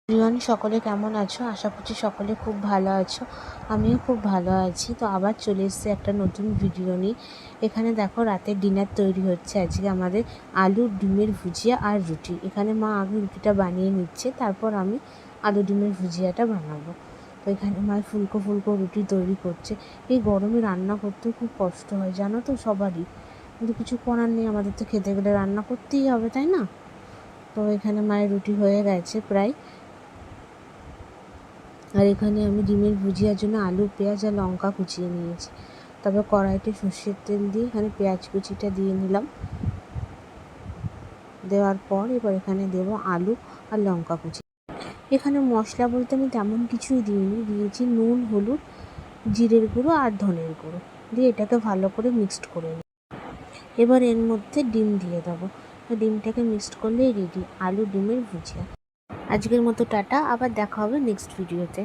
Everyone, সকলে কেমন আছো? আশা করছি সকলে খুব ভালো আছো। আমিও খুব ভালো আছি। তো আবার চলে এসেছি একটা নতুন ভিডিও নিয়ে। এখানে দেখো রাতের ডিনার তৈরি হচ্ছে আজকে আমাদের আলু ডিমের ভুজিয়া আর রুটি। এখানে মা আগে রুটিটা বানিয়ে নিচ্ছে, তারপর আমি আলু ডিমের ভুজিয়াটা বানাবো। তো এখানে মা ফুলকো ফুলকো রুটি তৈরি করছে। এই গরমে রান্না করতেও খুব কষ্ট হয়, জানো তো সবারই, কিন্তু কিছু করার নেই, আমাদের তো খেতে গেলে রান্না করতেই হবে, তাই না? তো এখানে মায়ের রুটি হয়ে গেছে প্রায়। আর এখানে আমি ডিমের ভুজিয়ার জন্য আলু, পেঁয়াজ আর লঙ্কা কুচিয়ে নিয়েছি। তবে কড়াইতে সর্ষের তেল দিয়ে এখানে পেঁয়াজ কুচিটা দিয়ে নিলাম। দেওয়ার পর এবার এখানে দেবো আলু আর লঙ্কা কুচি। এখানে মশলা বলতে আমি তেমন কিছুই দিইনি, দিয়েছি নুন, হলুদ, জিরের গুঁড়ো আর ধনের গুঁড়ো দিয়ে এটাকে ভালো করে মিক্সড করে নিই। এবার এর মধ্যে ডিম দিয়ে দেবো। ডিমটাকে মিক্সড করলেই রেডি আলু ডিমের ভুজিয়া। আজকের মতো টাটা, আবার দেখা হবে নেক্সট ভিডিওতে।